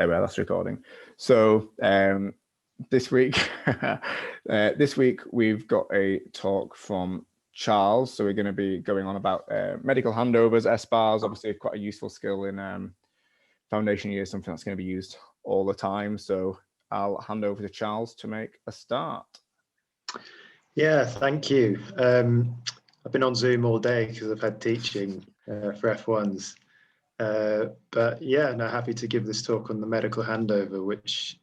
There we are, that's recording. So this week, we've got a talk from Charles. So we're going to be going on about medical handovers, SBARs, obviously quite a useful skill in foundation year, something that's going to be used all the time. So I'll hand over to Charles to make a start. Yeah, thank you. I've been on Zoom all day because I've had teaching for F1s. But yeah, no, happy to give this talk on the medical handover, which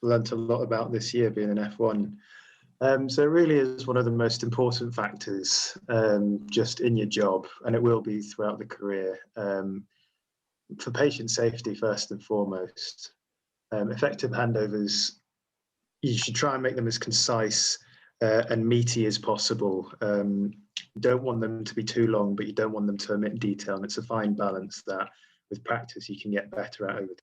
learnt a lot about this year being an F1. So it really is one of the most important factors just in your job, and it will be throughout the career, for patient safety first and foremost. Effective handovers, you should try and make them as concise and meaty as possible. You don't want them to be too long, but you don't want them to omit detail, and it's a fine balance that with practice you can get better at over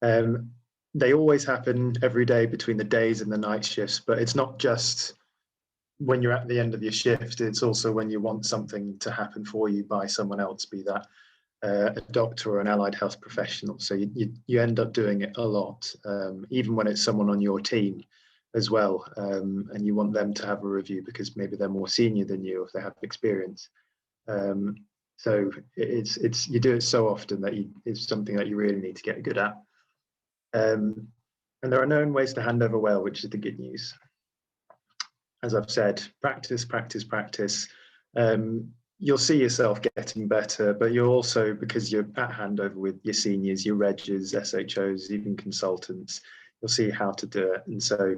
time. They always happen every day between the days and the night shifts, but it's not just when you're at the end of your shift, it's also when you want something to happen for you by someone else, be that a doctor or an allied health professional. So you end up doing it a lot, even when it's someone on your team as well, and you want them to have a review because maybe they're more senior than you if they have experience. So it's you do it so often that it's something that you really need to get good at. And there are known ways to hand over well, which is the good news. As I've said, practice, practice, practice. You'll see yourself getting better, but you'll also, because you're at handover with your seniors, your regs, SHOs, even consultants, you'll see how to do it. And so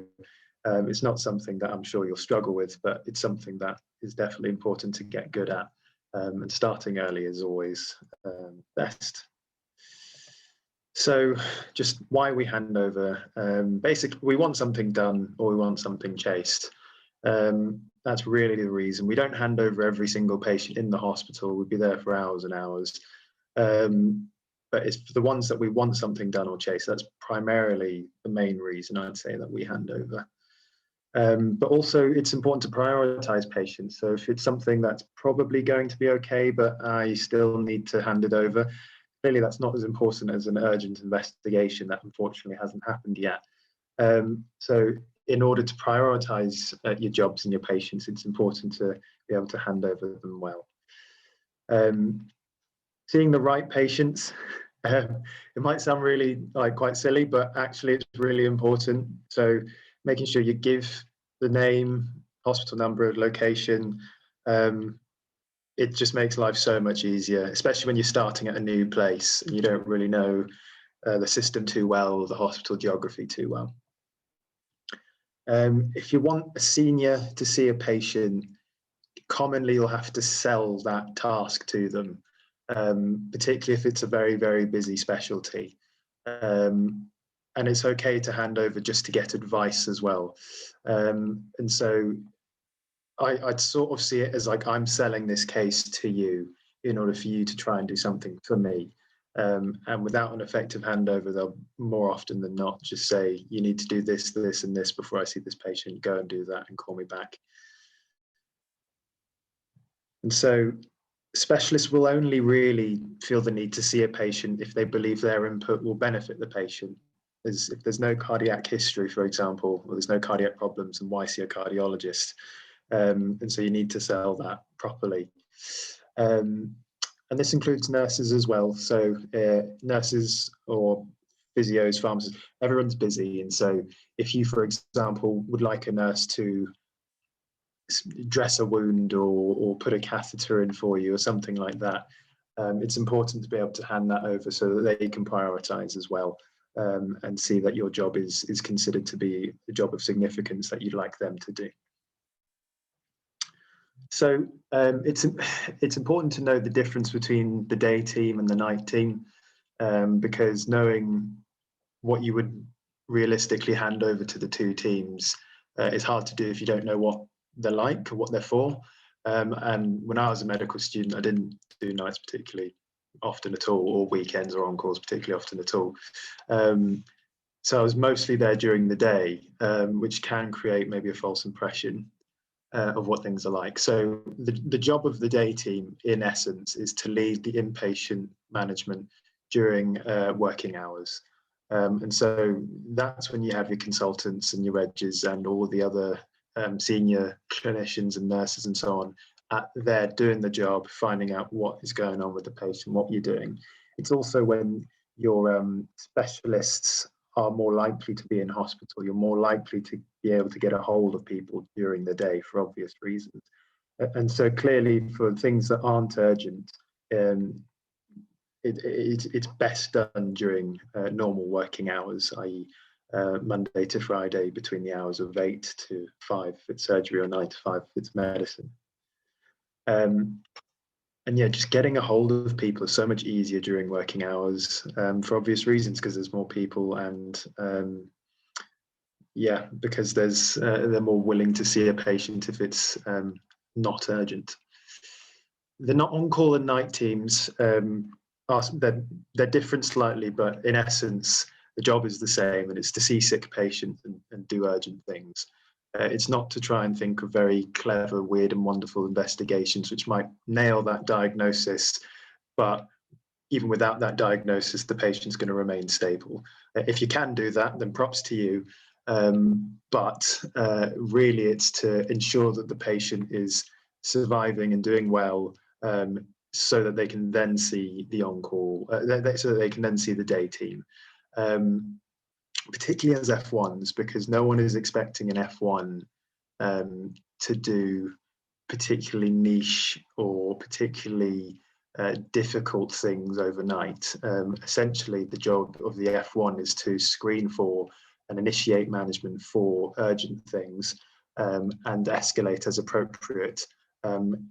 it's not something that I'm sure you'll struggle with, but it's something that is definitely important to get good at. And starting early is always best. So just why we hand over. Basically, we want something done or we want something chased. That's really the reason. We don't hand over every single patient in the hospital. We'd be there for hours and hours. But it's for the ones that we want something done or chased. That's primarily the main reason I'd say that we hand over. But also it's important to prioritize patients. So if it's something that's probably going to be okay, but I still need to hand it over, clearly that's not as important as an urgent investigation that unfortunately hasn't happened yet. So in order to prioritize your jobs and your patients, it's important to be able to hand over them well. Seeing the right patients, it might sound really quite silly, but actually it's really important. So making sure you give the name, hospital number, location, it just makes life so much easier, especially when you're starting at a new place and you don't really know the system too well or the hospital geography too well. If you want a senior to see a patient, commonly you'll have to sell that task to them, particularly if it's a very, very busy specialty. And it's okay to hand over just to get advice as well. And so I'd sort of see it as like I'm selling this case to you in order for you to try and do something for me. And without an effective handover, they'll more often than not just say, you need to do this, this, and this before I see this patient. Go and do that and call me back. And so specialists will only really feel the need to see a patient if they believe their input will benefit the patient. If there's no cardiac history, for example, or there's no cardiac problems, and why see a cardiologist? And so you need to sell that properly. And this includes nurses as well. So nurses or physios, pharmacists, everyone's busy. And so if you, for example, would like a nurse to dress a wound or put a catheter in for you or something like that, it's important to be able to hand that over so that they can prioritize as well, and see that your job is considered to be a job of significance that you'd like them to do. So it's important to know the difference between the day team and the night team, because knowing what you would realistically hand over to the two teams is hard to do if you don't know what they're like or what they're for. And when I was a medical student, I didn't do nights particularly often at all, or weekends or on-calls particularly often at all. So I was mostly there during the day, which can create maybe a false impression of what things are like. So the job of the day team, in essence, is to lead the inpatient management during working hours. And so that's when you have your consultants and your regs and all the other senior clinicians and nurses and so on there doing the job, finding out what is going on with the patient, what you're doing. It's also when your specialists are more likely to be in hospital. You're more likely to be able to get a hold of people during the day for obvious reasons. And so clearly for things that aren't urgent, it's best done during normal working hours, i.e. Monday to Friday between the hours of 8 to 5 if it's surgery, or 9 to 5 if it's medicine. And yeah, just getting a hold of people is so much easier during working hours for obvious reasons, because there's more people, and yeah, because they're more willing to see a patient if it's not urgent. The not on-call and night teams they're different slightly, but in essence, the job is the same, and it's to see sick patients and do urgent things. It's not to try and think of very clever, weird, and wonderful investigations which might nail that diagnosis, but even without that diagnosis, the patient's going to remain stable. If you can do that, then props to you. But really, it's to ensure that the patient is surviving and doing well, so that they can then see the on-call, so that they can then see the day team. Particularly as F1s, because no one is expecting an F1 to do particularly niche or particularly difficult things overnight. Essentially, the job of the F1 is to screen for and initiate management for urgent things, and escalate as appropriate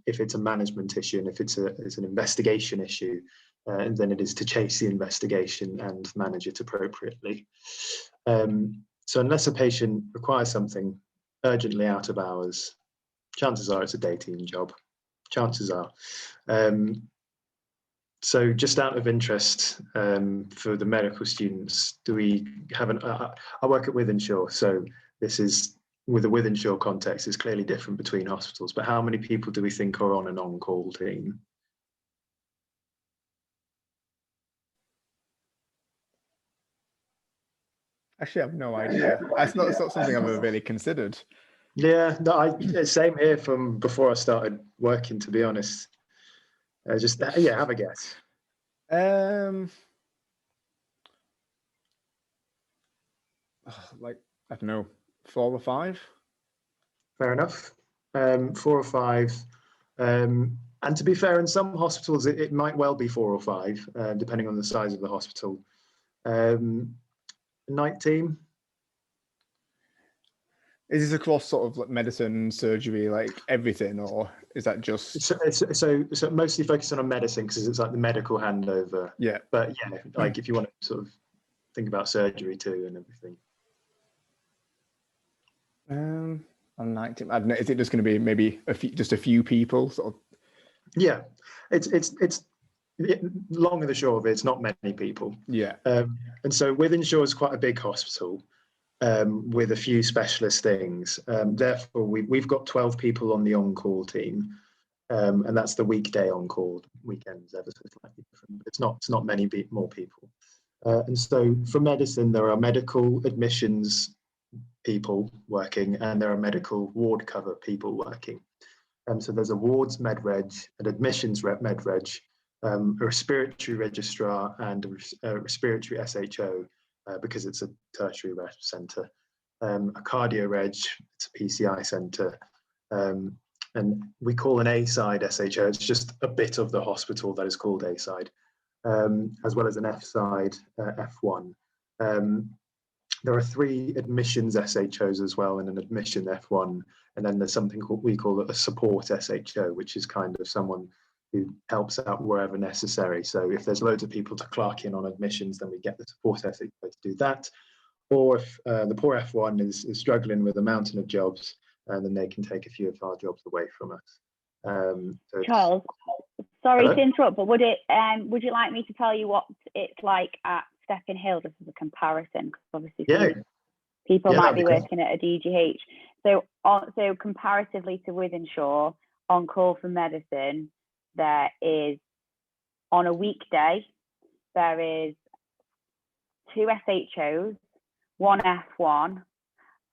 if it's a management issue, and if it's an investigation issue, and then it is to chase the investigation and manage it appropriately. So unless a patient requires something urgently out of hours, chances are it's a day team job. Chances are. So just out of interest, for the medical students, do we have I work at Wythenshawe, so this is, with the Wythenshawe context, is clearly different between hospitals, but how many people do we think are on an on-call team? Actually, I have no idea. It's not something I've ever really considered. Yeah, no, same here from before I started working, to be honest. Just yeah, have a guess. Like, I don't know, 4 or 5. Fair enough. 4 or 5. And to be fair, in some hospitals, it might well be 4 or 5, depending on the size of the hospital. Night team. Is this across sort of like medicine, surgery, like everything, or is that just? So mostly focused on medicine, because it's like the medical handover. Yeah. But yeah, like if you want to sort of think about surgery too and everything. On night team, I don't know. Is it just going to be maybe just a few people, sort of? Yeah, it's long and the short of it, it's not many people. Yeah. And so Wythenshawe is quite a big hospital, with a few specialist things. Therefore, we've got 12 people on the on-call team, and that's the weekday on-call. Weekends ever so slightly different, but it's not many more people. And so for medicine, there are medical admissions people working, and there are medical ward cover people working. So there's a wards med reg, an admissions med reg, a respiratory registrar, and a respiratory SHO, because it's a tertiary centre. A cardio reg, it's a PCI centre. And we call an A-side SHO, it's just a bit of the hospital that is called A-side, as well as an F-side, F1. There are 3 admissions SHOs as well, and an admission F1, and then there's something we call a support SHO, which is kind of someone who helps out wherever necessary. So if there's loads of people to clerk in on admissions, then we get the support SHO to do that. Or if the poor F1 is struggling with a mountain of jobs, then they can take a few of our jobs away from us. So Charles, sorry Hello? to interrupt, but would you like me to tell you what it's like at Stepping Hill, just as a comparison? Because obviously people might be working at a DGH. So comparatively to Wythenshawe, on call for medicine, there is, on a weekday, there is 2 SHOs, 1 F1,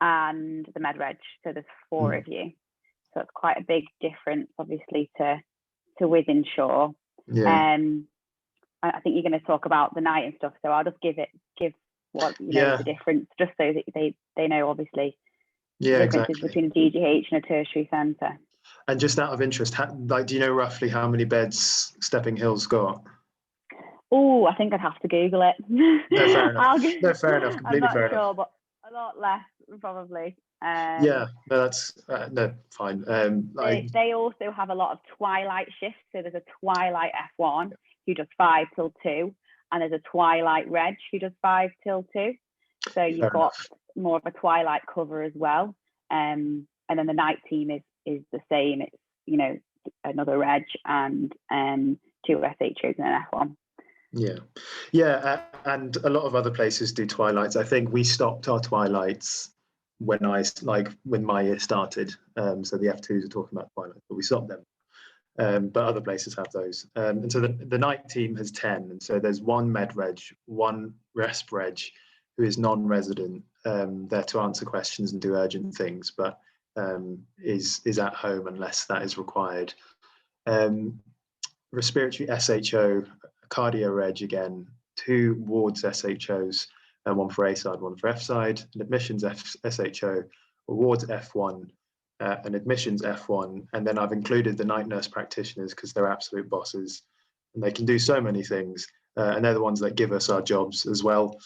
and the med reg. So there's 4 of you. So it's quite a big difference, obviously, to Wythenshawe. Yeah. I think you're going to talk about the night and stuff, so I'll just give what the difference, just so that they know, obviously, the differences between a DGH and a tertiary centre. And just out of interest, do you know roughly how many beds Stepping Hill's got? Oh, I think I'd have to Google it. No, fair enough. Fair enough. Completely fair enough. I'm not sure, but a lot less probably. Yeah, no, that's no, fine. They also have a lot of twilight shifts. So there's a twilight F1 who does 5 till 2, and there's a twilight reg who does 5 till 2. So you've got more of a twilight cover as well. And then the night team is the same. It's another reg and 2 SHOs and an F1. Yeah, and a lot of other places do twilights. I think we stopped our twilights when my year started. So the F2s are talking about twilights, but we stopped them. But other places have those. And so the night team has 10, and so there's 1 med reg, 1 resp reg, who is non-resident, there to answer questions and do urgent things, but is at home unless that is required. Respiratory SHO, cardio reg again, 2 wards SHOs, 1 for A side, 1 for F side, an admissions SHO, a wards F1, an admissions F1, and then I've included the night nurse practitioners because they're absolute bosses and they can do so many things, and they're the ones that give us our jobs as well.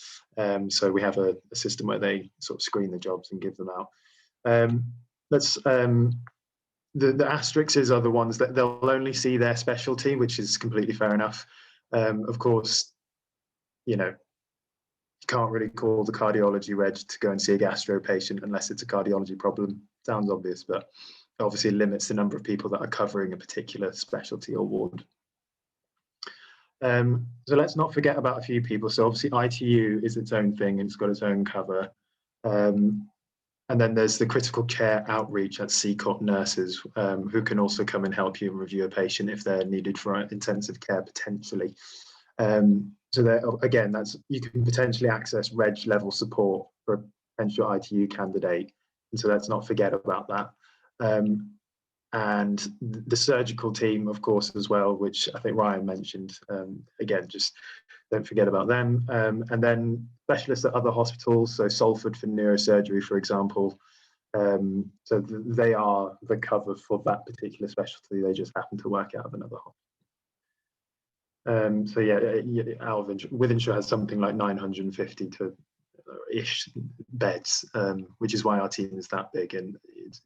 So we have a system where they sort of screen the jobs and give them out. The asterisks are the ones that they'll only see their specialty, which is completely fair enough. Of course, you can't really call the cardiology reg to go and see a gastro patient unless it's a cardiology problem. Sounds obvious, but obviously limits the number of people that are covering a particular specialty or ward. So let's not forget about a few people. So obviously ITU is its own thing and it's got its own cover. And then there's the critical care outreach at CCOT nurses, who can also come and help you and review a patient if they're needed for intensive care potentially. So there, again, you can potentially access reg level support for a potential ITU candidate. And so let's not forget about that. And the surgical team, of course, as well, which I think Ryan mentioned. Again, just don't forget about them. And then specialists at other hospitals, so Salford for neurosurgery, for example. So they are the cover for that particular specialty. They just happen to work out of another hospital. So yeah, Wythenshawe has something like 950 to ish beds, which is why our team is that big, and it's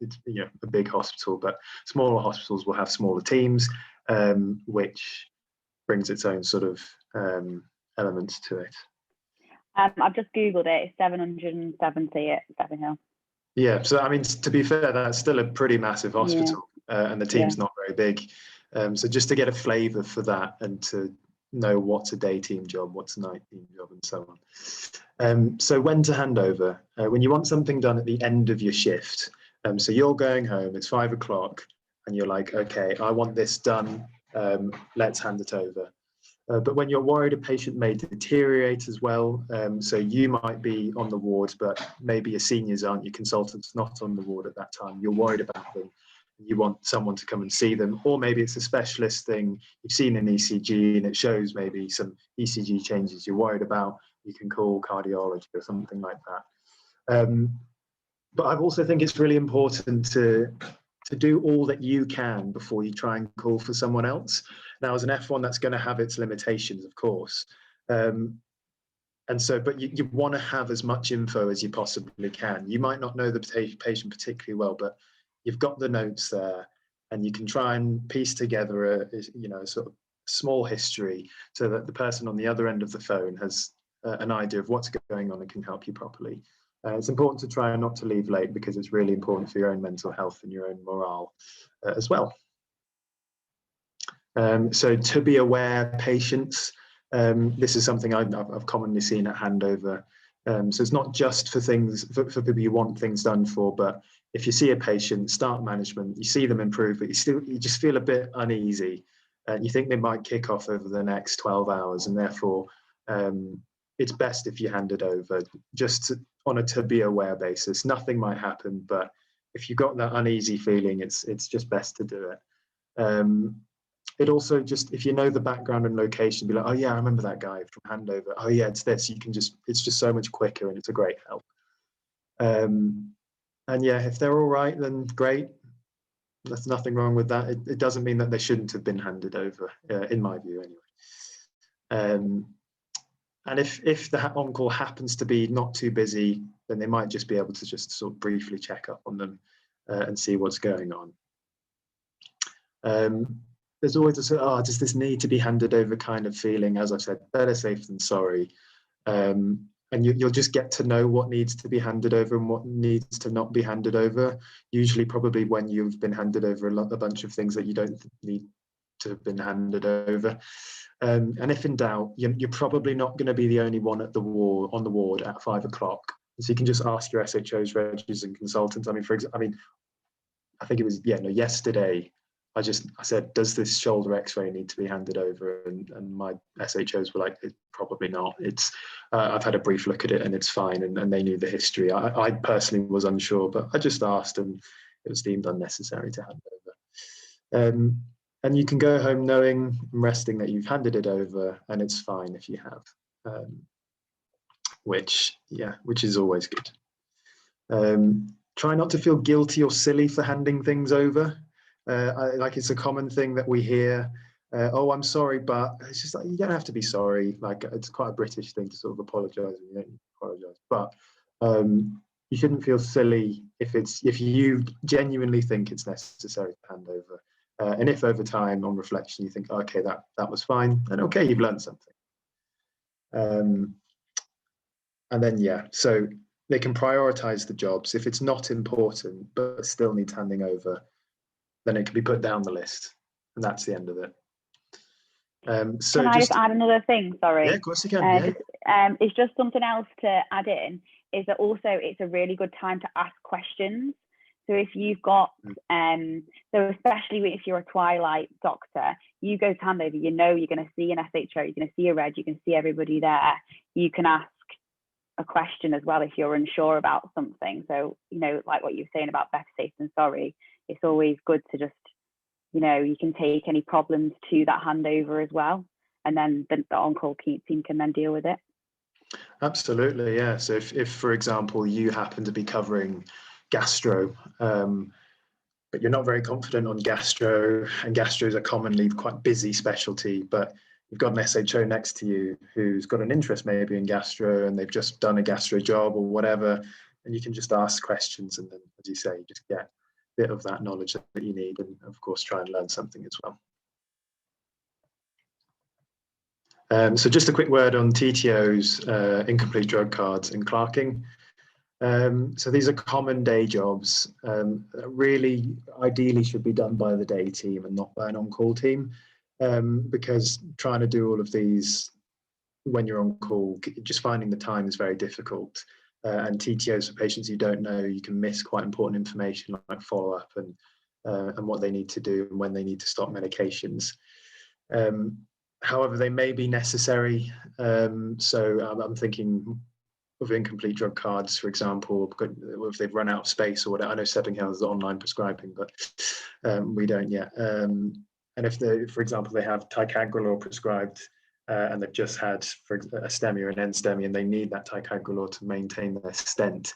a big hospital. But smaller hospitals will have smaller teams, which brings its own sort of elements to it. I've just googled it. It's 770 at Stepping Hill. Yeah, so I mean, to be fair, that's still a pretty massive hospital, and the team's not very big. So just to get a flavour for that and to know what's a day team job, what's a night team job, and so on. So when to hand over? When you want something done at the end of your shift. So you're going home, it's 5 o'clock, and you're like, okay, I want this done, let's hand it over. But when you're worried a patient may deteriorate as well, so you might be on the ward, but maybe your seniors aren't, your consultant's not on the ward at that time, you're worried about them, you want someone to come and see them, or maybe it's a specialist thing, you've seen an ECG and it shows maybe some ECG changes you're worried about, you can call cardiology or something like that. But I also think it's really important to do all that you can before you try and call for someone else. Now, as an F1, that's going to have its limitations, of course. And so, but you want to have as much info as you possibly can. You might not know the patient particularly well, but you've got the notes there, and you can try and piece together a sort of small history so that the person on the other end of the phone has an idea of what's going on and can help you properly. It's important to try not to leave late because it's really important for your own mental health and your own morale as well. So to be aware, patients, this is something I've commonly seen at handover. So it's not just for things, for people you want things done for, but if you see a patient, start management, you see them improve, but you just feel a bit uneasy. you think they might kick off over the next 12 hours, and therefore it's best if you hand it over just on a to be aware basis. Nothing might happen, but if you've got that uneasy feeling, it's just best to do it. It also just, if you know the background and location, be like, oh yeah, I remember that guy from Handover. Oh yeah, it's this. You can just, it's just so much quicker, and it's a great help. And yeah, if they're all right, then great. There's nothing wrong with that. It doesn't mean that they shouldn't have been handed over, in my view, anyway. And if the on-call happens to be not too busy, then they might just be able to just sort of briefly check up on them and see what's going on. There's always a sort of, oh, does this need to be handed over kind of feeling. As I've said, better safe than sorry. And you'll just get to know what needs to be handed over and what needs to not be handed over. Usually, probably when you've been handed over a bunch of things that you don't need to have been handed over. And if in doubt, you're probably not going to be the only one at on the ward at 5 o'clock. So you can just ask your SHOs, regs, and consultants. I mean, for example, I think it was yesterday. I said, does this shoulder X-ray need to be handed over? And my SHOs were like, probably not. It's I've had a brief look at it and it's fine. And they knew the history. I personally was unsure, but I just asked, and it was deemed unnecessary to hand over. And you can go home knowing and resting that you've handed it over, and it's fine if you have, which is always good. Try not to feel guilty or silly for handing things over. Like, it's a common thing that we hear, oh, I'm sorry, but it's just like, you don't have to be sorry. Like, it's quite a British thing to sort of apologize, and you don't need to apologize. But you shouldn't feel silly if you genuinely think it's necessary to hand over. And if over time, on reflection, you think, okay, that was fine, then okay, you've learned something. And then, so they can prioritize the jobs. If it's not important, but still needs handing over, then it can be put down the list, and that's the end of it. So can I just add another thing? Sorry. Yeah, of course you can. It's just something else to add in, is that also it's a really good time to ask questions. So if you've got, so especially if you're a twilight doctor, you go to handover, you know you're going to see an SHO, you're going to see a reg, you can see everybody there. You can ask a question as well if you're unsure about something. So, like what you're saying about better safe than sorry, it's always good to just, you can take any problems to that handover as well. And then the on-call team can then deal with it. Absolutely, yeah. So if for example, you happen to be covering gastro, but you're not very confident on gastro, and gastro is a commonly quite busy specialty, but you've got an SHO next to you who's got an interest maybe in gastro, and they've just done a gastro job or whatever, and you can just ask questions, and then, as you say, you just get a bit of that knowledge that you need, and of course try and learn something as well. So just a quick word on TTOs, incomplete drug cards, and clerking. So these are common day jobs, really ideally should be done by the day team and not by an on-call team, because trying to do all of these when you're on call, just finding the time is very difficult. And TTOs for patients you don't know, you can miss quite important information like follow-up and what they need to do and when they need to stop medications. However, they may be necessary. So I'm thinking of incomplete drug cards, for example, if they've run out of space or whatever. I know Sepping Hill has online prescribing, but we don't yet. And if they, for example, they have ticagrelor prescribed and they've just had for a STEMI or an NSTEMI and they need that ticagrelor to maintain their stent,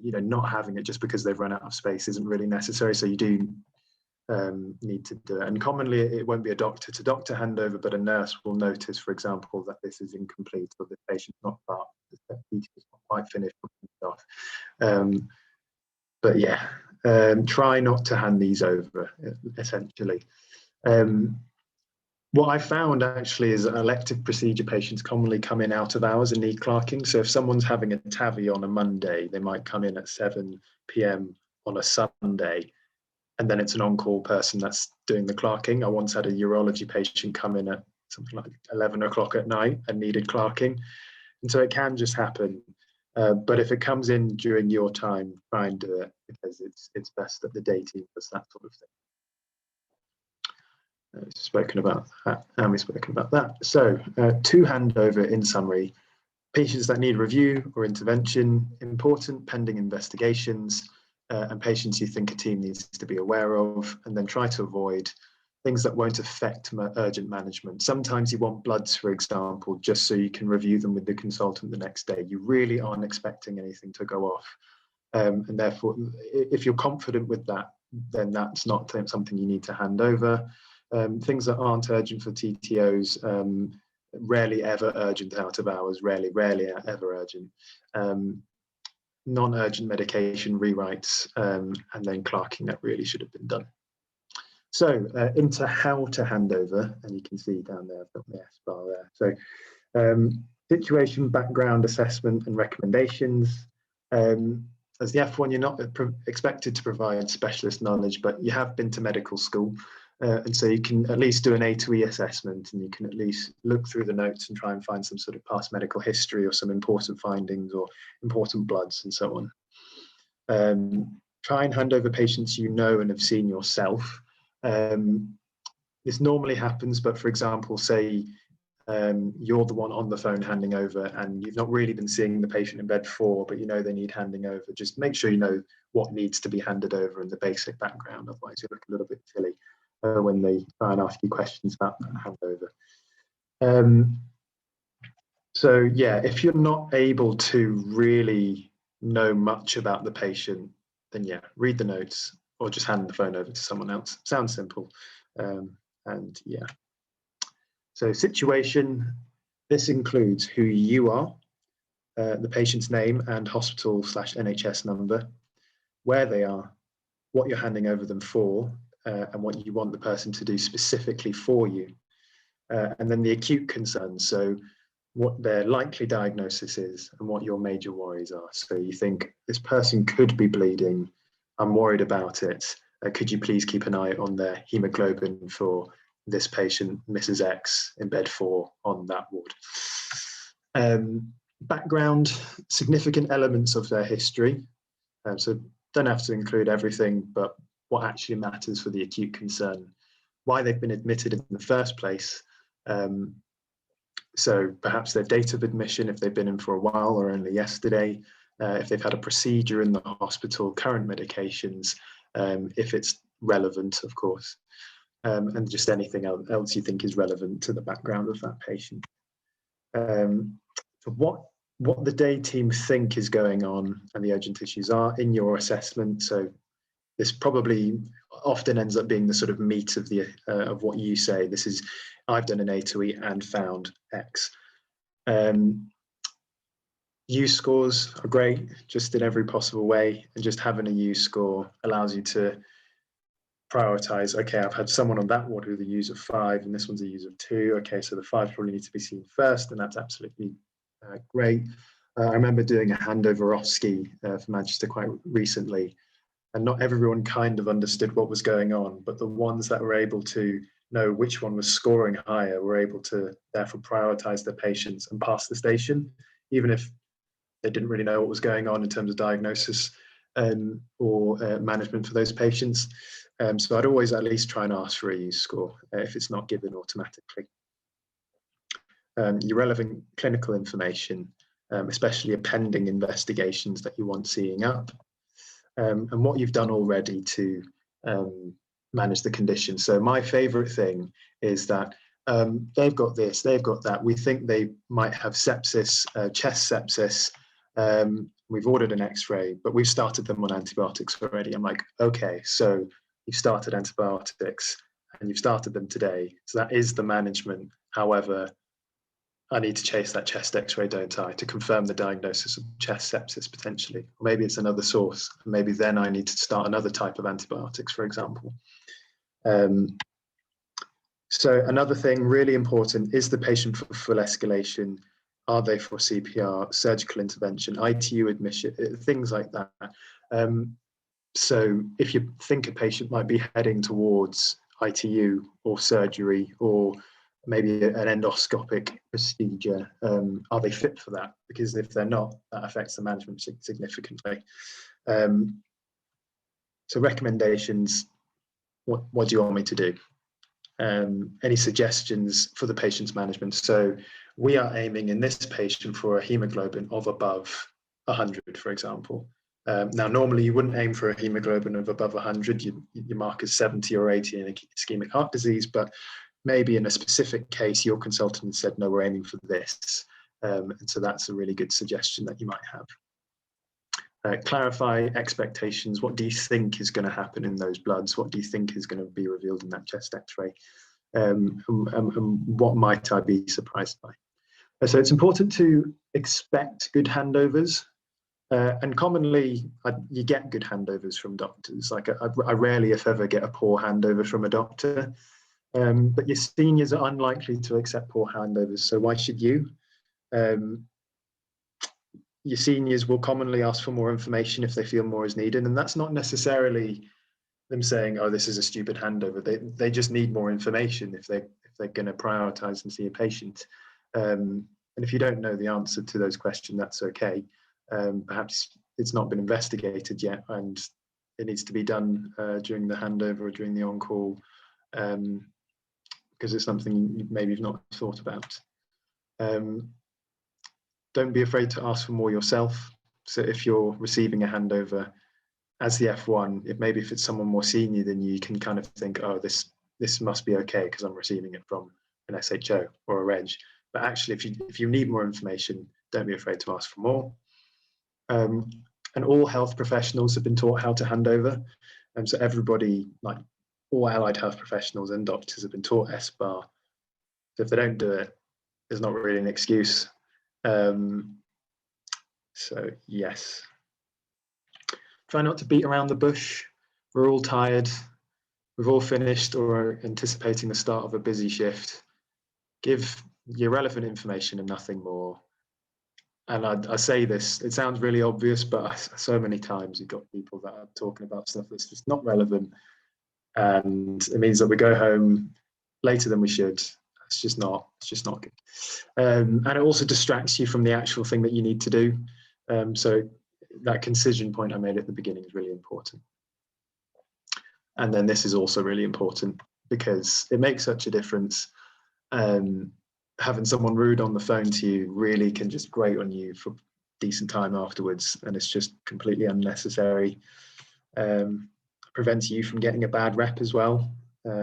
not having it just because they've run out of space isn't really necessary. So you do need to do it. And commonly it won't be a doctor-to-doctor handover, but a nurse will notice, for example, that this is incomplete or the patient's not part, the PT is not quite finished off. But yeah, try not to hand these over, essentially. What I found actually is that elective procedure patients commonly come in out of hours and need clerking. So if someone's having a TAVI on a Monday, they might come in at 7 p.m. on a Sunday, and then it's an on-call person that's doing the clerking. I once had a urology patient come in at something like 11 o'clock at night and needed clerking. And so it can just happen. But if it comes in during your time, try and do it, because it's best that the day team does that sort of thing. spoken about that, and we've spoken about that. So to handover in summary, patients that need review or intervention, important pending investigations, and patients you think a team needs to be aware of, and then try to avoid things that won't affect urgent management. Sometimes you want bloods, for example, just so you can review them with the consultant the next day. You really aren't expecting anything to go off. And therefore, if you're confident with that, then that's not something you need to hand over. Things that aren't urgent for TTOs, rarely ever urgent out of hours, rarely ever urgent. Non-urgent medication rewrites, and then clerking that really should have been done. So into how to hand over, and you can see down there, I've got the S bar there. So situation, background, assessment, and recommendations. As the F1, you're not expected to provide specialist knowledge, but you have been to medical school. And so you can at least do an A to E assessment, and you can at least look through the notes and try and find some sort of past medical history or some important findings or important bloods and so on. Try and hand over patients you know and have seen yourself. This normally happens, but for example, say you're the one on the phone handing over and you've not really been seeing the patient in bed 4, but you know they need handing over. Just make sure you know what needs to be handed over in the basic background, otherwise you look a little bit silly when they try and ask you questions about that handover. So yeah, if you're not able to really know much about the patient, then yeah, read the notes or just hand the phone over to someone else. Sounds simple. And yeah. So situation, this includes who you are, the patient's name and hospital/NHS number, where they are, what you're handing over them for, and what you want the person to do specifically for you. And then the acute concerns, so what their likely diagnosis is and what your major worries are. So you think this person could be bleeding, I'm worried about it. Could you please keep an eye on their hemoglobin for this patient, Mrs. X, in bed 4 on that ward. Background, significant elements of their history. So don't have to include everything, but what actually matters for the acute concern, why they've been admitted in the first place. So perhaps their date of admission, if they've been in for a while or only yesterday, if they've had a procedure in the hospital, current medications, if it's relevant, of course, and just anything else you think is relevant to the background of that patient. So what the day team think is going on and the urgent issues are in your assessment. So this probably often ends up being the sort of meat of the of what you say. This is, I've done an A to E and found X. U scores are great, just in every possible way, and just having a U score allows you to prioritize. Okay, I've had someone on that ward with a U's of 5 and this one's a U's of 2. Okay, so the 5 probably need to be seen first, and that's absolutely great. I remember doing a handover off ski for Manchester quite recently, and not everyone kind of understood what was going on, but the ones that were able to know which one was scoring higher were able to therefore prioritize their patients and pass the station, even if they didn't really know what was going on in terms of diagnosis or management for those patients. So I'd always at least try and ask for a U score if it's not given automatically. Your relevant clinical information, especially pending investigations that you want seeing up, and what you've done already to manage the condition. So my favorite thing is that they've got this, they've got that. We think they might have sepsis, chest sepsis. We've ordered an X-ray, but we've started them on antibiotics already. I'm like, okay, so you've started antibiotics and you've started them today. So that is the management. However, I need to chase that chest X-ray, don't I, to confirm the diagnosis of chest sepsis potentially. Or maybe it's another source. Maybe then I need to start another type of antibiotics, for example. So another thing really important, is the patient for full escalation? Are they for CPR, surgical intervention, ITU admission, things like that. So if you think a patient might be heading towards ITU or surgery or maybe an endoscopic procedure, are they fit for that? Because if they're not, that affects the management significantly. So recommendations, what do you want me to do? any suggestions for the patient's management. So we are aiming in this patient for a hemoglobin of above 100, for example. Now, normally you wouldn't aim for a hemoglobin of above 100. Your mark is 70 or 80 in ischemic heart disease, but maybe in a specific case, your consultant said, no, we're aiming for this. And so that's a really good suggestion that you might have. Clarify expectations. What do you think is going to happen in those bloods? What do you think is going to be revealed in that chest x-ray? And what might I be surprised by? So it's important to expect good handovers. And commonly, you get good handovers from doctors. Like I rarely, if ever, get a poor handover from a doctor. But your seniors are unlikely to accept poor handovers. So why should you? Your seniors will commonly ask for more information if they feel more is needed. And that's not necessarily them saying, oh, this is a stupid handover. They just need more information if they're going to prioritize and see a patient. And if you don't know the answer to those questions, that's okay. Perhaps it's not been investigated yet and it needs to be done during the handover or during the on-call because it's something maybe you've not thought about. Don't be afraid to ask for more yourself. So if you're receiving a handover as the F1, maybe if it's someone more senior than you can kind of think, oh, this must be okay because I'm receiving it from an SHO or a reg. But actually, if you need more information, don't be afraid to ask for more. And all health professionals have been taught how to hand over. So everybody, like all allied health professionals and doctors have been taught SBAR. So if they don't do it, there's not really an excuse. So yes. Try not to beat around the bush. We're all tired. We've all finished or are anticipating the start of a busy shift. Give your relevant information and nothing more. And I say this, it sounds really obvious, but so many times you've got people that are talking about stuff that's just not relevant. And it means that we go home later than we should. It's just not good. And it also distracts you from the actual thing that you need to do. So that concision point I made at the beginning is really important. And then this is also really important because it makes such a difference. Having someone rude on the phone to you really can just grate on you for decent time afterwards, and it's just completely unnecessary. Prevents you from getting a bad rep as well,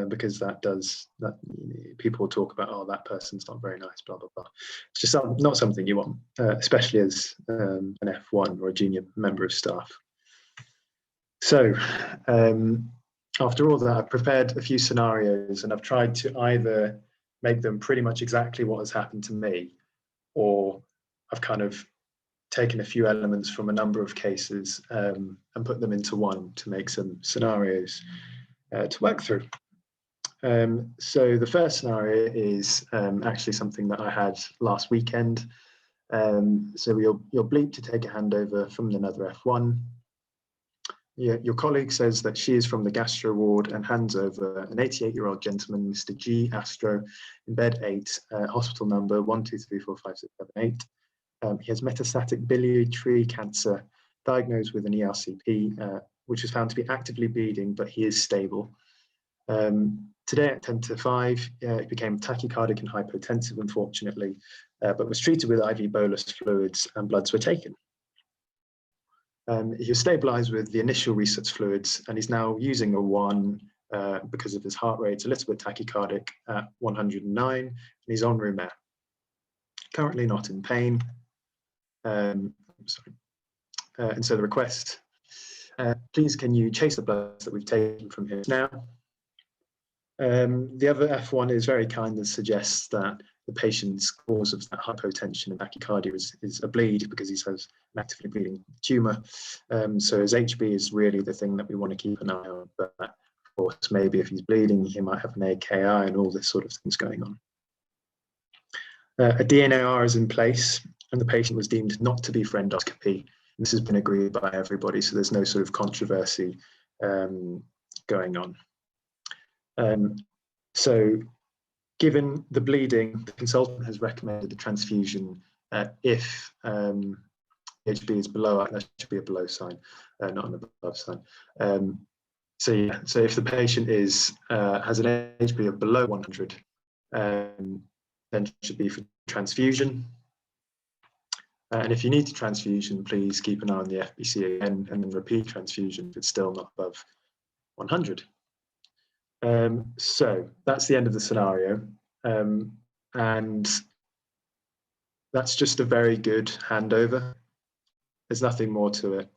because that people will talk about, oh, that person's not very nice, blah blah blah. It's just not something you want, especially as an F1 or a junior member of staff. So after all that, I've prepared a few scenarios and I've tried to either make them pretty much exactly what has happened to me, or I've kind of taken a few elements from a number of cases and put them into one to make some scenarios to work through. So the first scenario is actually something that I had last weekend. So you're bleeped to take a handover from another F1. Your colleague says that she is from the gastro ward and hands over an 88-year-old gentleman, Mr. G. Astro, in bed 8, hospital number 1234567 8. He has metastatic biliary tree cancer, diagnosed with an ERCP, which was found to be actively bleeding, but he is stable. Today at 10 to 5, he became tachycardic and hypotensive, unfortunately, but was treated with IV bolus fluids and bloods were taken. He was stabilized with the initial resusc fluids and he's now using a 1 because of his heart rate, a little bit tachycardic at 109, and he's on room air. Currently not in pain. And so the request, please can you chase the bloods that we've taken from him now? The other F1 is very kind and suggests that the patient's cause of that hypotension and tachycardia is a bleed because he has an actively bleeding tumour. So his HB is really the thing that we want to keep an eye on. But of course, maybe if he's bleeding, he might have an AKI and all this sort of things going on. A DNAR is in place and the patient was deemed not to be for endoscopy. This has been agreed by everybody, so there's no sort of controversy going on. So given the bleeding, the consultant has recommended the transfusion if HB is below, that should be a below sign, not an above sign. So yeah, so if the patient is has an HB of below 100, then it should be for transfusion. And if you need a transfusion, please keep an eye on the FBC again, and then repeat transfusion if it's still not above 100. So that's the end of the scenario. And that's just a very good handover. There's nothing more to it.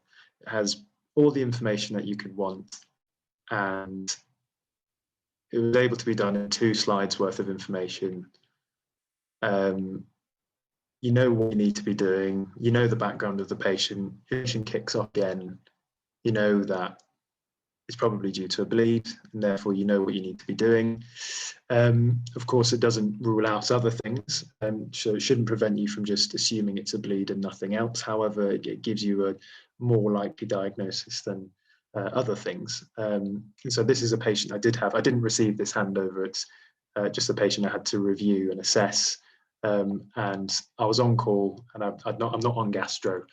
It has all the information that you could want, and it was able to be done in 2 slides worth of information. You know what you need to be doing, you know the background of the patient, patient kicks off again, you know that it's probably due to a bleed, and therefore you know what you need to be doing. Of course, it doesn't rule out other things, so it shouldn't prevent you from just assuming it's a bleed and nothing else. However, it gives you a more likely diagnosis than other things. And so this is a patient I did have. I didn't receive this handover. It's just a patient I had to review and assess. And I was on call, and I'm not on gastro,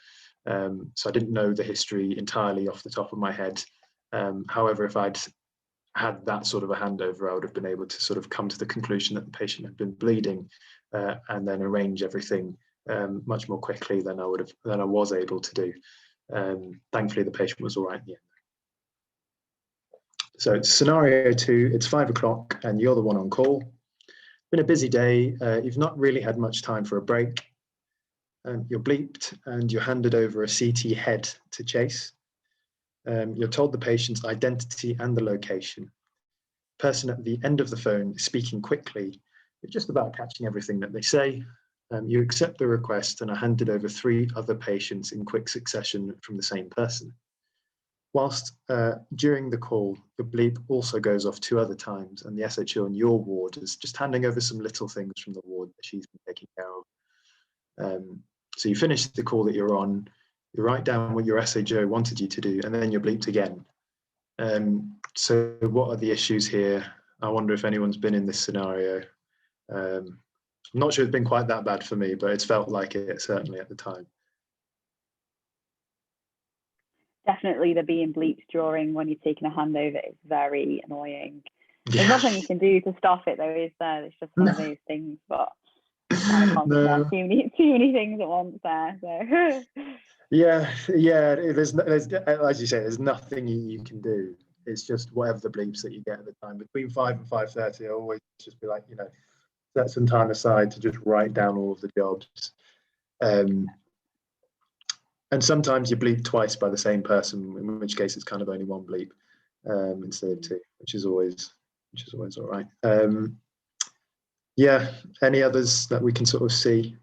so I didn't know the history entirely off the top of my head. However, if I'd had that sort of a handover, I would have been able to sort of come to the conclusion that the patient had been bleeding, and then arrange everything much more quickly than I was able to do. Thankfully, the patient was all right in the end. So it's scenario 2, it's 5 o'clock and you're the one on call. Been a busy day, you've not really had much time for a break. You're bleeped and you're handed over a CT head to chase. You're told the patient's identity and the location. Person at the end of the phone is speaking quickly. You're just about catching everything that they say. You accept the request and are handed over 3 other patients in quick succession from the same person. Whilst during the call, the bleep also goes off 2 other times, and the SHO in your ward is just handing over some little things from the ward that she's been taking care of. So you finish the call that you're on, you write down what your SHO wanted you to do, and then you're bleeped again. So what are the issues here? I wonder if anyone's been in this scenario. I'm not sure it's been quite that bad for me, but it's felt like it certainly at the time. Definitely the being bleeped during when you're taking a handover is very annoying. There's Yeah. nothing you can do to stop it though, is there? It's just one of those things, but kind of concentrate on too many things at once there. So Yeah, there's as you say, there's nothing you can do. It's just whatever the bleeps that you get at the time. Between 5 and 5:30, I always just be like, set some time aside to just write down all of the jobs. And sometimes you bleep twice by the same person, in which case it's kind of only 1 bleep instead of 2, which is always all right. Yeah, any others that we can sort of see?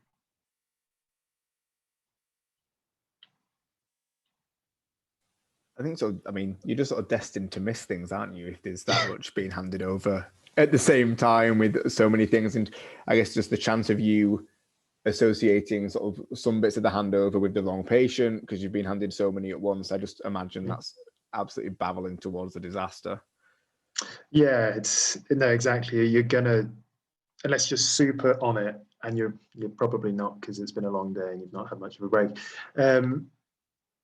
I think so. I mean, you're just sort of destined to miss things, aren't you? If there's that much being handed over at the same time with so many things, and I guess just the chance of you associating sort of some bits of the handover with the wrong patient because you've been handed so many at once. I just imagine that's absolutely babbling towards a disaster. Yeah, no, exactly. You're gonna, unless you're super on it, and you're probably not because it's been a long day and you've not had much of a break.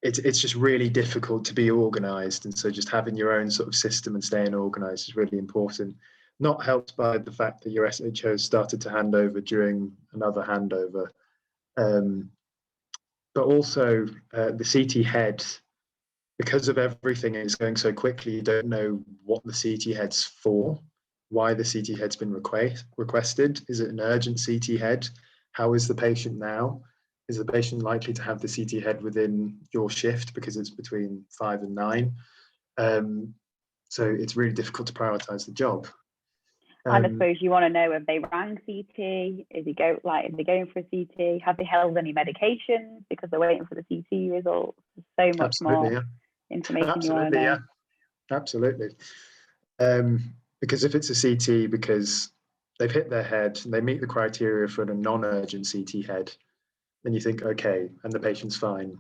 It's just really difficult to be organised, and so just having your own sort of system and staying organised is really important. Not helped by the fact that your SHO started to hand over during another handover, but also the CT head, because of everything is going so quickly, you don't know what the CT head's for, why the CT head's been requested. Is it an urgent CT head? How is the patient now? Is the patient likely to have the CT head within your shift because it's between 5 and 9? So it's really difficult to prioritise the job. And I suppose you want to know if they rang CT, if they going for a CT, have they held any medications because they're waiting for the CT results? There's so much more information you want to know. Absolutely. Because if it's a CT because they've hit their head and they meet the criteria for a non-urgent CT head, then you think, okay, and the patient's fine.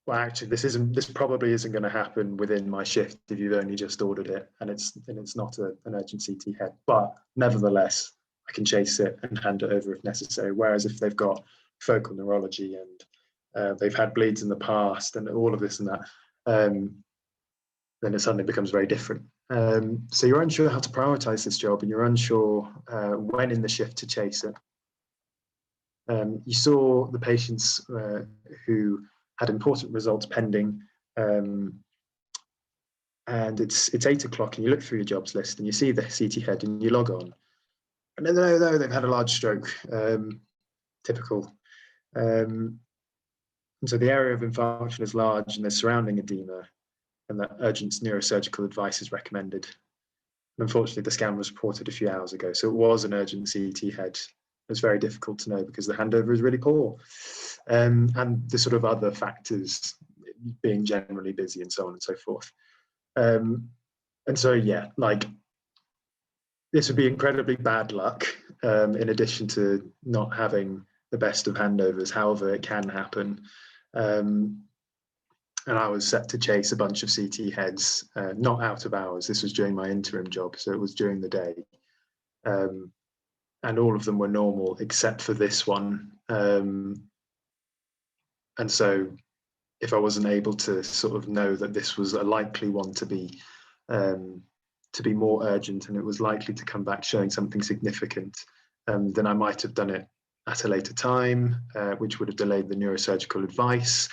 Well, actually, this probably isn't going to happen within my shift if you've only just ordered it, and it's not an urgent CT head. But nevertheless, I can chase it and hand it over if necessary. Whereas if they've got focal neurology and they've had bleeds in the past and all of this and that, then it suddenly becomes very different. So you're unsure how to prioritize this job, and you're unsure when in the shift to chase it. You saw the patients who had important results pending, and it's 8 o'clock, and you look through your jobs list and you see the CT head and you log on, and then no, they've had a large stroke. Typical. And so the area of infarction is large, and there's surrounding edema, and that urgent neurosurgical advice is recommended. And unfortunately, the scan was reported a few hours ago, so it was an urgent CT head. It's very difficult to know because the handover is really poor, and the sort of other factors, being generally busy and so on and so forth. And so, yeah, like, this would be incredibly bad luck, in addition to not having the best of handovers. However, it can happen. And I was set to chase a bunch of CT heads, not out of hours. This was during my interim job, so it was during the day. And all of them were normal except for this one. And so if I wasn't able to sort of know that this was a likely one to be more urgent, and it was likely to come back showing something significant, then I might have done it at a later time, which would have delayed the neurosurgical advice,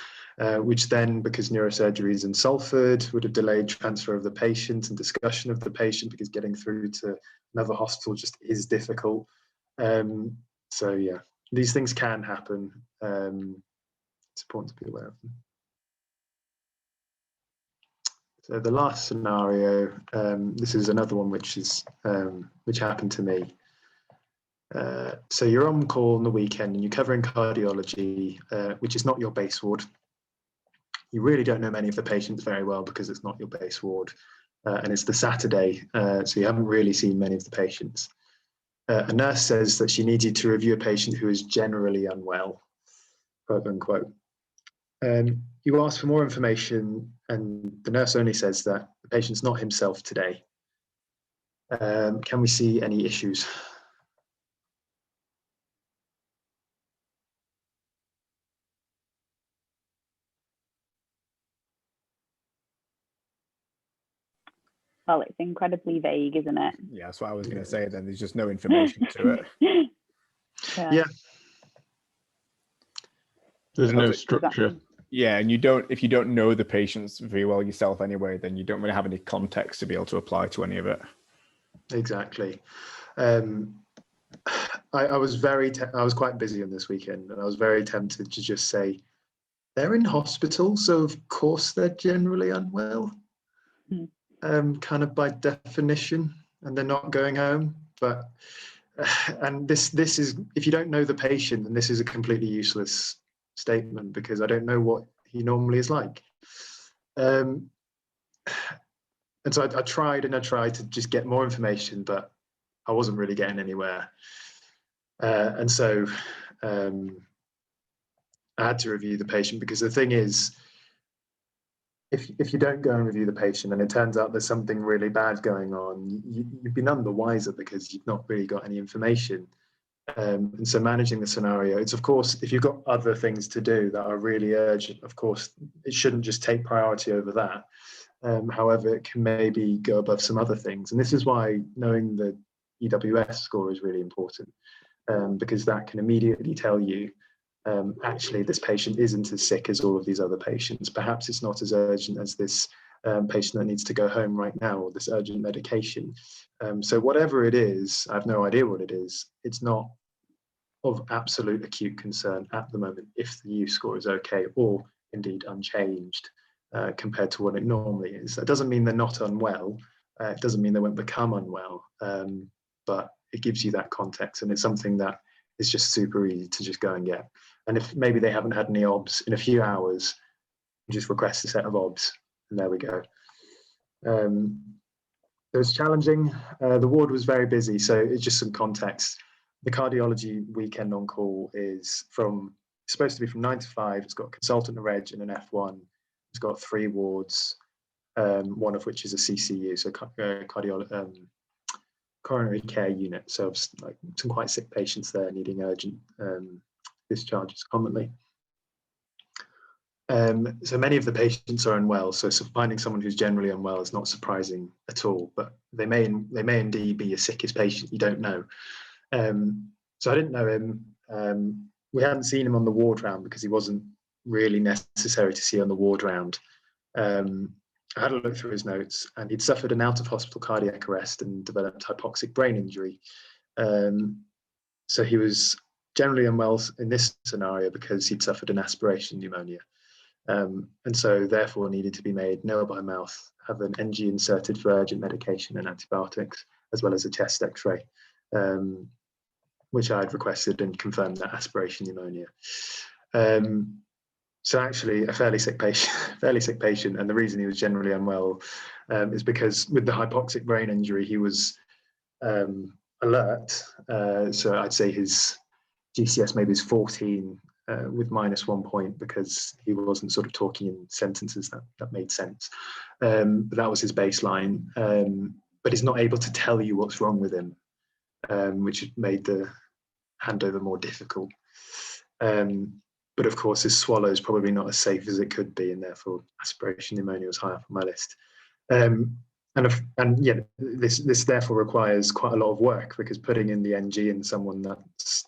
which then, because neurosurgery is in Salford, would have delayed transfer of the patient and discussion of the patient, because getting through to another hospital just is difficult. So yeah, these things can happen. It's important to be aware of them. So the last scenario, this is another one which happened to me. So you're on call on the weekend and you're covering cardiology, which is not your base ward. You really don't know many of the patients very well because it's not your base ward, and it's the Saturday, so you haven't really seen many of the patients. A nurse says that she needs you to review a patient who is generally unwell, quote unquote. You ask for more information, and the nurse only says that the patient's not himself today. Can we see any issues? Well, it's incredibly vague, isn't it? Yeah, that's what I was going to say. Then there's just no information to it. Yeah. There's no structure. Yeah, and if you don't know the patients very well yourself anyway, then you don't really have any context to be able to apply to any of it. Exactly. I was quite busy on this weekend, and I was very tempted to just say, they're in hospital, so of course they're generally unwell, kind of by definition, and they're not going home. But and this is, if you don't know the patient, then this is a completely useless statement, because I don't know what he normally is like. And so I tried to just get more information, but I wasn't really getting anywhere. And so I had to review the patient, because the thing is, if you don't go and review the patient and it turns out there's something really bad going on, you'd be none the wiser, because you've not really got any information. And so managing the scenario, it's, of course, if you've got other things to do that are really urgent, of course, it shouldn't just take priority over that. However, it can maybe go above some other things. And this is why knowing the EWS score is really important, because that can immediately tell you, actually, this patient isn't as sick as all of these other patients. Perhaps it's not as urgent as this patient that needs to go home right now, or this urgent medication. So whatever it is, I have no idea what it is. It's not of absolute acute concern at the moment if the use score is okay, or indeed unchanged compared to what it normally is. That doesn't mean they're not unwell. It doesn't mean they won't become unwell, but it gives you that context, and it's something that is just super easy to just go and get. And if maybe they haven't had any OBS in a few hours, you just request a set of OBS, and there we go. It was challenging. The ward was very busy, so it's just some context. The cardiology weekend on call is supposed to be from 9 to 5. It's got a consultant, a reg, and an F1. It's got 3 wards, one of which is a CCU, so coronary care unit. So like some quite sick patients there needing urgent discharges commonly. So many of the patients are unwell. So finding someone who's generally unwell is not surprising at all. But they may indeed be your sickest patient. You don't know. So I didn't know him. We hadn't seen him on the ward round because he wasn't really necessary to see on the ward round. I had a look through his notes, and he'd suffered an out-of-hospital cardiac arrest and developed hypoxic brain injury. So he was generally unwell in this scenario because he'd suffered an aspiration pneumonia. And so therefore needed to be made nail by mouth, have an NG inserted for urgent medication and antibiotics, as well as a chest x-ray, which I had requested and confirmed that aspiration pneumonia. So actually a fairly sick patient, and the reason he was generally unwell is because with the hypoxic brain injury, he was alert. So I'd say his GCS maybe is 14 with -1 point because he wasn't sort of talking in sentences that made sense. But that was his baseline. But he's not able to tell you what's wrong with him, which made the handover more difficult. But of course, his swallow is probably not as safe as it could be, and therefore aspiration pneumonia was high up on my list. And yeah, this therefore requires quite a lot of work, because putting in the NG in someone that's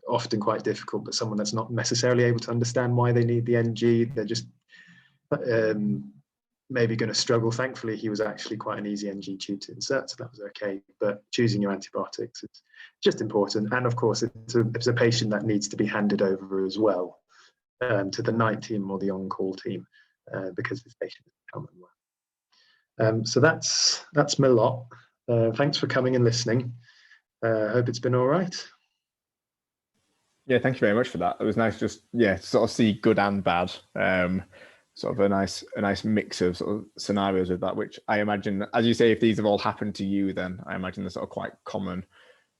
often quite difficult, but someone that's not necessarily able to understand why they need the NG, they're just maybe going to struggle. Thankfully, he was actually quite an easy NG tube to insert, so that was okay. But choosing your antibiotics is just important. And of course, it's a patient that needs to be handed over as well to the night team or the on-call team, because this patient is becoming well. So that's my lot. Thanks for coming and listening. I hope it's been all right. Yeah, thank you very much for that. It was nice just, to sort of see good and bad. Sort of a nice mix of sort of scenarios with that, which I imagine, as you say, if these have all happened to you, then I imagine they're sort of quite common,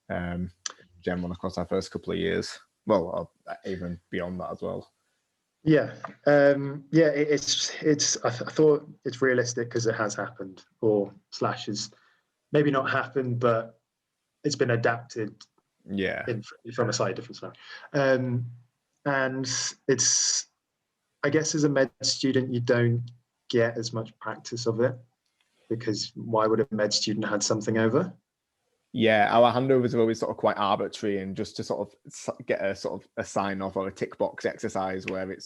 general across our first couple of years. Well, even beyond that as well. Yeah, it's. I thought it's realistic because it has happened, or / has maybe not happened, but it's been adapted. Yeah, from a slightly different scenario, and it's. I guess as a med student, you don't get as much practice of it, because why would a med student had something over? Yeah, our handovers are always sort of quite arbitrary, and just to sort of get a sort of a sign off or a tick box exercise where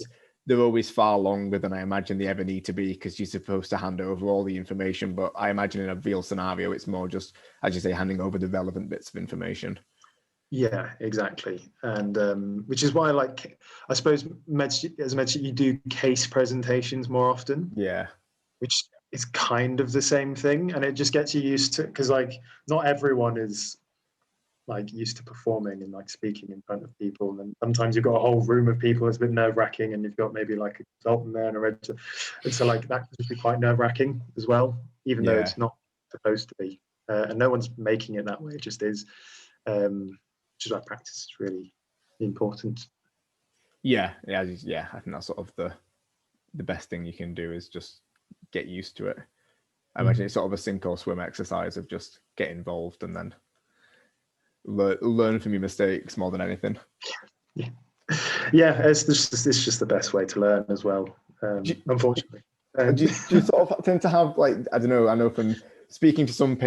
they're always far longer than I imagine they ever need to be, because you're supposed to hand over all the information. But I imagine in a real scenario, it's more just, as you say, handing over the relevant bits of information. Yeah, exactly. And which is why, I suppose as a med student, you do case presentations more often. Yeah. Which is kind of the same thing. And it just gets you used to, because not everyone is used to performing and speaking in front of people. And sometimes you've got a whole room of people. It's a bit nerve-wracking, and you've got maybe a consultant there and a register. And so that can just be quite nerve-wracking as well, even though it's not supposed to be. And no one's making it that way. It just is. Which is why practice is really important. Yeah. I think that's sort of the best thing you can do, is just get used to it. I imagine it's sort of a sink or swim exercise of just get involved and then learn from your mistakes more than anything. Yeah, it's just the best way to learn as well, unfortunately. Do you sort of tend to have, I don't know, I know from speaking to some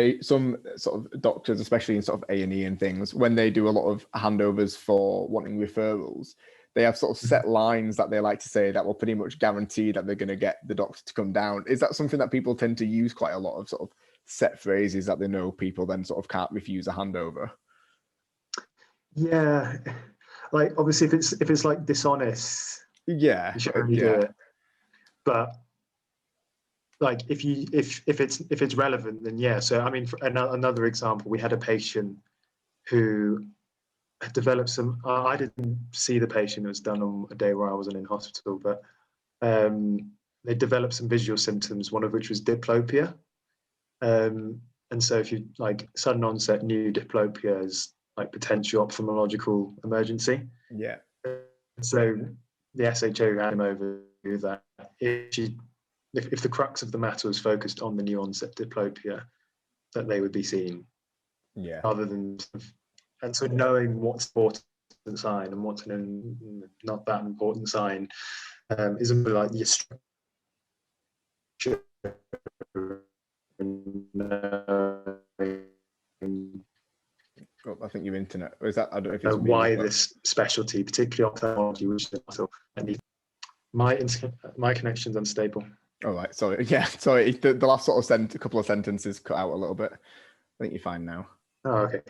sort of doctors, especially in sort of A&E and things, when they do a lot of handovers for wanting referrals, they have sort of set lines that they like to say that will pretty much guarantee that they're going to get the doctor to come down. Is that something that people tend to use quite a lot, of sort of set phrases that they know people then sort of can't refuse a handover? Yeah, obviously if it's dishonest, you should only do it. But if it's relevant, then yeah. So I mean, for another example, we had a patient who had developed some. I didn't see the patient; it was done on a day where I wasn't in hospital. But they developed some visual symptoms, one of which was diplopia. And so, if you sudden onset new diplopia is potential ophthalmological emergency. Yeah. So the SHO had him over that if the crux of the matter was focused on the new onset diplopia, that they would be seen. Yeah. Other than, and so knowing what's an important sign and what's not that important sign, isn't like your structure. Oh, I think your internet is that. I don't know if it's why this specialty, particularly ophthalmology, which is also my connection's unstable. All right, sorry. Yeah, sorry. The last sort of a couple of sentences cut out a little bit. I think you're fine now. Oh, okay.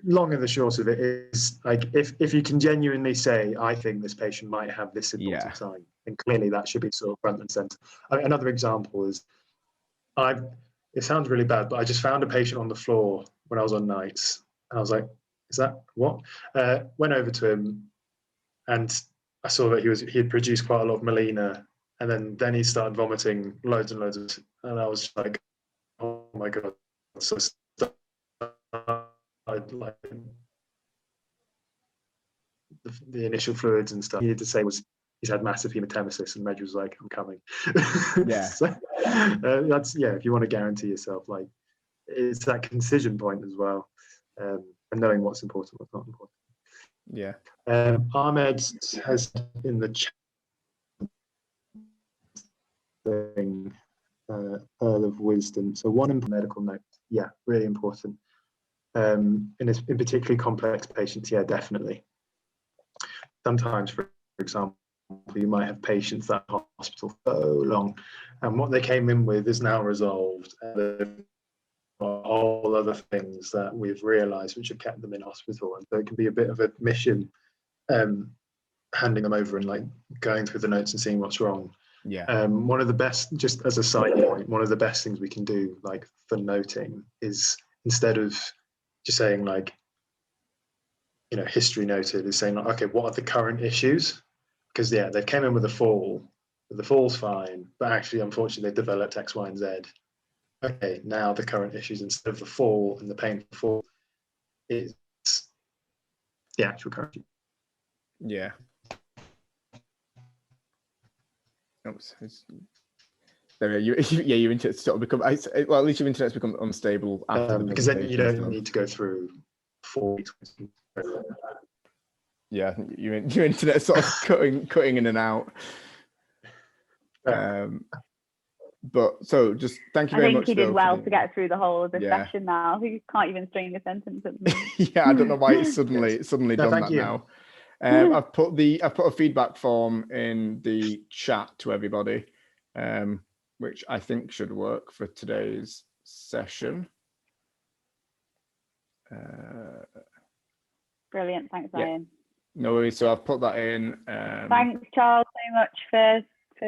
Long and the short of it is, like, if you can genuinely say, I think this patient might have this important sign, then clearly that should be sort of front and center. Another example is, it sounds really bad, but I just found a patient on the floor when I was on nights, and I was like, is that what? Went over to him, and I saw that he had produced quite a lot of melena, and then he started vomiting loads and loads and I was like, oh my god. So like the initial fluids and stuff he needed to say was he's had massive hematemesis, and Reg was like, I'm coming. Yeah. So, that's if you want to guarantee yourself, like, it's that concision point as well, and knowing what's important, what's not important. Yeah. Ahmed has in the chat thing, Earl of Wisdom. So one medical note, really important. In particularly complex patients, definitely. Sometimes, for example, you might have patients that are in hospital so long, and what they came in with is now resolved. And all other things that we've realised which have kept them in hospital, and so it can be a bit of a mission, handing them over and like going through the notes and seeing what's wrong. Yeah. One of the best, just as a side point, one of the best things we can do, like, for noting is, instead of just saying, like, history noted, is saying, like, okay, what are the current issues? Because they came in with a fall, the fall's fine, but actually, unfortunately, they developed X, Y, and Z. Okay, now the current issues, instead of the fall and the painful fall, is the actual current. Yeah. There you your internet sort of become, well, at least your internet's become unstable after the because then you don't stuff. need to go through 4 weeks. Yeah, your internet's sort of cutting in and out. But so just thank you very much. I think he did well to get through the whole of the session now. He can't even string a sentence at the moment. Yeah, I don't know why it's suddenly done that now. I've put a feedback form in the chat to everybody, which I think should work for today's session. Brilliant, thanks, Ryan. No worries. So I've put that in. Thanks, Charles, so much for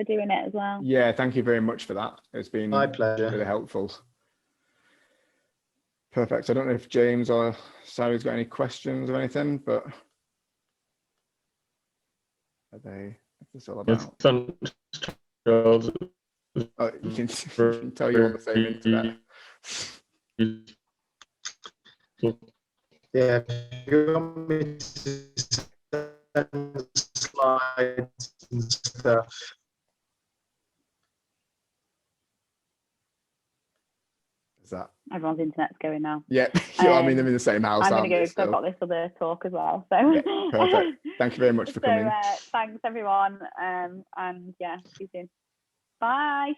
doing it as well. Yeah, thank you very much for that. It's been my pleasure. Really helpful. Perfect. I don't know if James or Sari's got any questions or anything, but are they? What's this all about? Thanks, Charles. Oh, you can tell you're on the same internet. Yeah, if you want me to send slides and stuff. Is that? Everyone's internet's going now. Yeah, I mean, they're in the same house. I'm going to go because I've got this other talk as well. So yeah, perfect. Thank you very much for coming. Thanks, everyone. And see you soon. Bye.